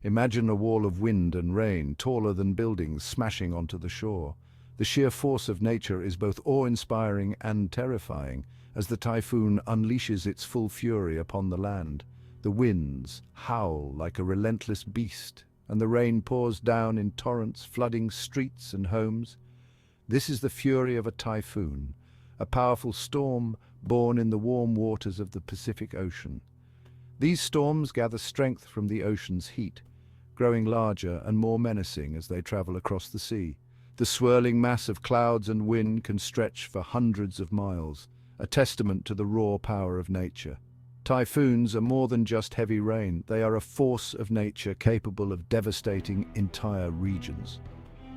Imagine a wall of wind and rain, taller than buildings, smashing onto the shore. The sheer force of nature is both awe-inspiring and terrifying as the typhoon unleashes its full fury upon the land. The winds howl like a relentless beast, and the rain pours down in torrents, flooding streets and homes. This is the fury of a typhoon, a powerful storm born in the warm waters of the Pacific Ocean. These storms gather strength from the ocean's heat, growing larger and more menacing as they travel across the sea. The swirling mass of clouds and wind can stretch for hundreds of miles, a testament to the raw power of nature. Typhoons are more than just heavy rain. They are a force of nature capable of devastating entire regions.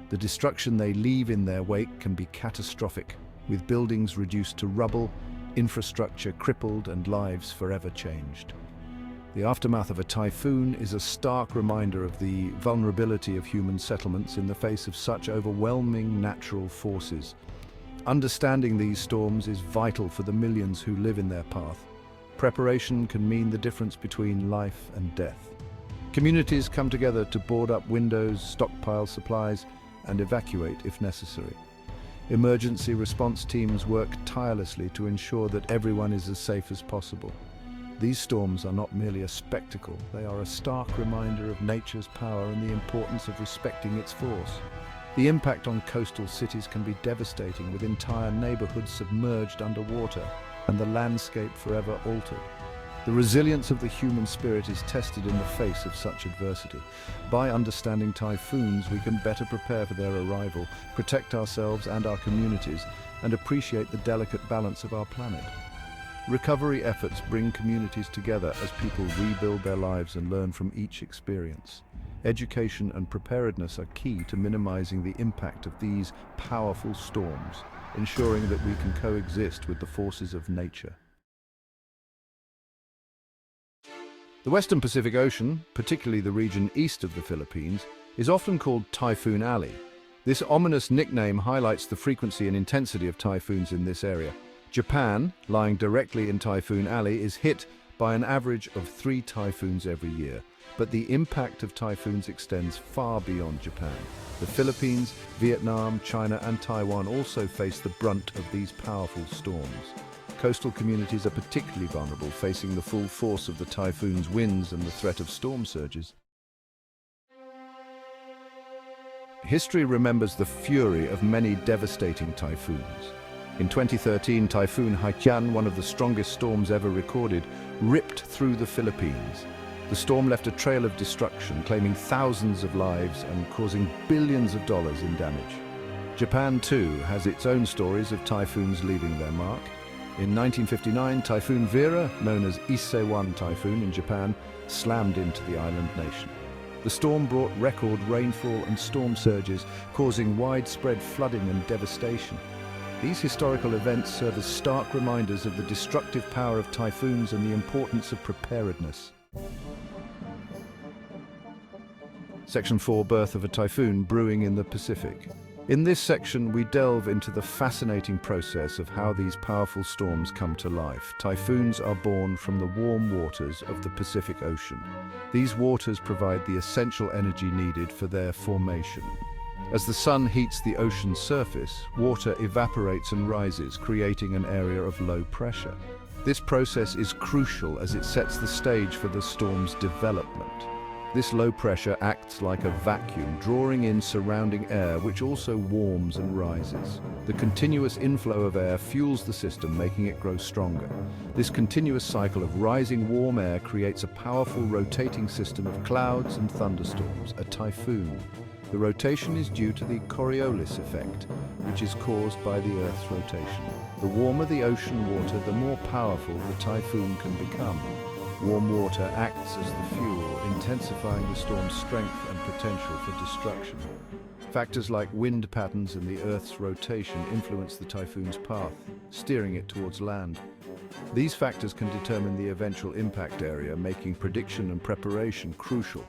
The destruction they leave in their wake can be catastrophic, with buildings reduced to rubble, infrastructure crippled, and lives forever changed. The aftermath of a typhoon is a stark reminder of the vulnerability of human settlements in the face of such overwhelming natural forces. Understanding these storms is vital for the millions who live in their path. Preparation can mean the difference between life and death. Communities come together to board up windows, stockpile supplies, and evacuate if necessary. Emergency response teams work tirelessly to ensure that everyone is as safe as possible. These storms are not merely a spectacle, they are a stark reminder of nature's power and the importance of respecting its force. The impact on coastal cities can be devastating, with entire neighborhoods submerged underwater and the landscape forever altered. The resilience of the human spirit is tested in the face of such adversity. By understanding typhoons, we can better prepare for their arrival, protect ourselves and our communities, and appreciate the delicate balance of our planet. Recovery efforts bring communities together as people rebuild their lives and learn from each experience. Education and preparedness are key to minimizing the impact of these powerful storms, ensuring that we can coexist with the forces of nature. The Western Pacific Ocean, particularly the region east of the Philippines, is often called Typhoon Alley. This ominous nickname highlights the frequency and intensity of typhoons in this area. Japan, lying directly in Typhoon Alley, is hit by an average of 3 typhoons every year, but the impact of typhoons extends far beyond Japan. The Philippines, Vietnam, China, and Taiwan also face the brunt of these powerful storms. Coastal communities are particularly vulnerable, facing the full force of the typhoon's winds and the threat of storm surges. History remembers the fury of many devastating typhoons. In 2013, Typhoon Haiyan, one of the strongest storms ever recorded, ripped through the Philippines. The storm left a trail of destruction, claiming thousands of lives and causing billions of dollars in damage. Japan, too, has its own stories of typhoons leaving their mark. In 1959, Typhoon Vera, known as Issei-1 typhoon in Japan, slammed into the island nation. The storm brought record rainfall and storm surges, causing widespread flooding and devastation. These historical events serve as stark reminders of the destructive power of typhoons and the importance of preparedness. Section 4: Birth of a Typhoon Brewing in the Pacific. In this section, we delve into the fascinating process of how these powerful storms come to life. Typhoons are born from the warm waters of the Pacific Ocean. These waters provide the essential energy needed for their formation. As the sun heats the ocean's surface, water evaporates and rises, creating an area of low pressure. This process is crucial as it sets the stage for the storm's development. This low pressure acts like a vacuum, drawing in surrounding air, which also warms and rises. The continuous inflow of air fuels the system, making it grow stronger. This continuous cycle of rising warm air creates a powerful rotating system of clouds and thunderstorms, a typhoon. The rotation is due to the Coriolis effect, which is caused by the Earth's rotation. The warmer the ocean water, the more powerful the typhoon can become. Warm water acts as the fuel, intensifying the storm's strength and potential for destruction. Factors like wind patterns and the Earth's rotation influence the typhoon's path, steering it towards land. These factors can determine the eventual impact area, making prediction and preparation crucial.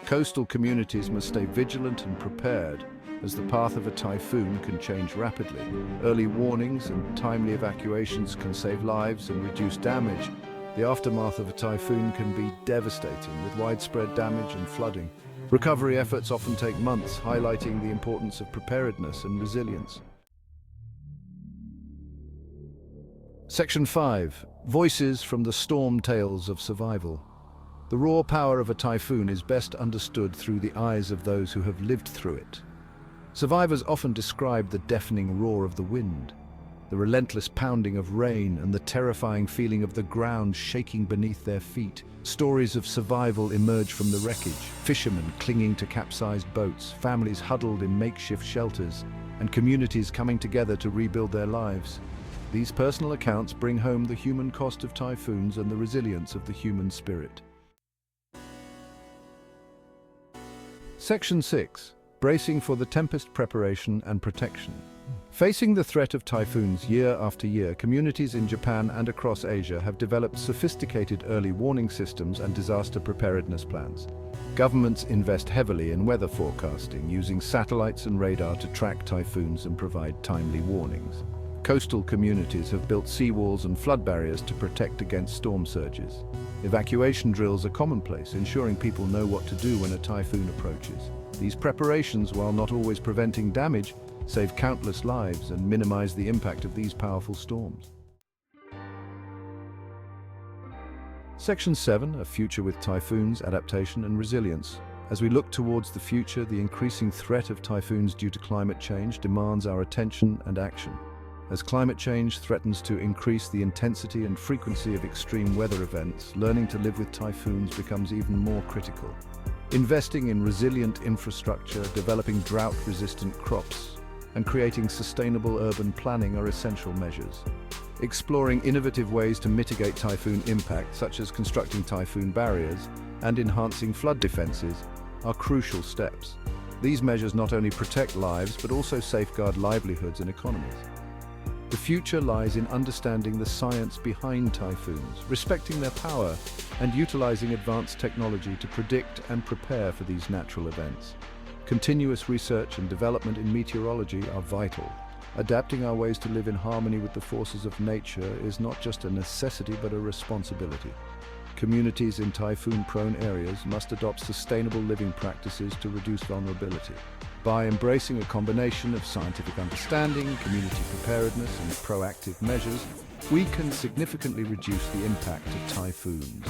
Coastal communities must stay vigilant and prepared, as the path of a typhoon can change rapidly. Early warnings and timely evacuations can save lives and reduce damage, The aftermath of a typhoon can be devastating, with widespread damage and flooding. Recovery efforts often take months, highlighting the importance of preparedness and resilience. Section 5. Voices from the storm tales of survival. The raw power of a typhoon is best understood through the eyes of those who have lived through it. Survivors often describe the deafening roar of the wind, the relentless pounding of rain, and the terrifying feeling of the ground shaking beneath their feet. Stories of survival emerge from the wreckage: fishermen clinging to capsized boats, families huddled in makeshift shelters, and communities coming together to rebuild their lives. These personal accounts bring home the human cost of typhoons and the resilience of the human spirit. Section 6. Bracing for the tempest preparation and protection. Facing the threat of typhoons year after year, communities in Japan and across Asia have developed sophisticated early warning systems and disaster preparedness plans. Governments invest heavily in weather forecasting, using satellites and radar to track typhoons and provide timely warnings. Coastal communities have built seawalls and flood barriers to protect against storm surges. Evacuation drills are commonplace, ensuring people know what to do when a typhoon approaches. These preparations, while not always preventing damage, save countless lives and minimize the impact of these powerful storms. Section 7, A Future with Typhoons, Adaptation and Resilience. As we look towards the future, the increasing threat of typhoons due to climate change demands our attention and action. As climate change threatens to increase the intensity and frequency of extreme weather events, learning to live with typhoons becomes even more critical. Investing in resilient infrastructure, developing drought-resistant crops, and creating sustainable urban planning are essential measures. Exploring innovative ways to mitigate typhoon impact, such as constructing typhoon barriers and enhancing flood defenses, are crucial steps. These measures not only protect lives, but also safeguard livelihoods and economies. The future lies in understanding the science behind typhoons, respecting their power, and utilizing advanced technology to predict and prepare for these natural events. Continuous research and development in meteorology are vital. Adapting our ways to live in harmony with the forces of nature is not just a necessity but a responsibility. Communities in typhoon-prone areas must adopt sustainable living practices to reduce vulnerability. By embracing a combination of scientific understanding, community preparedness, and proactive measures, we can significantly reduce the impact of typhoons.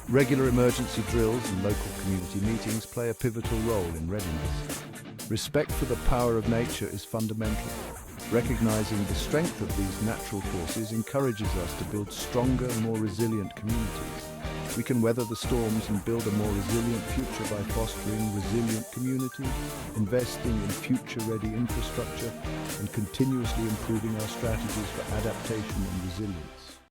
Regular emergency drills and local community meetings play a pivotal role in readiness. Respect for the power of nature is fundamental. Recognizing the strength of these natural forces encourages us to build stronger, more resilient communities. We can weather the storms and build a more resilient future by fostering resilient communities, investing in future-ready infrastructure, and continuously improving our strategies for adaptation and resilience.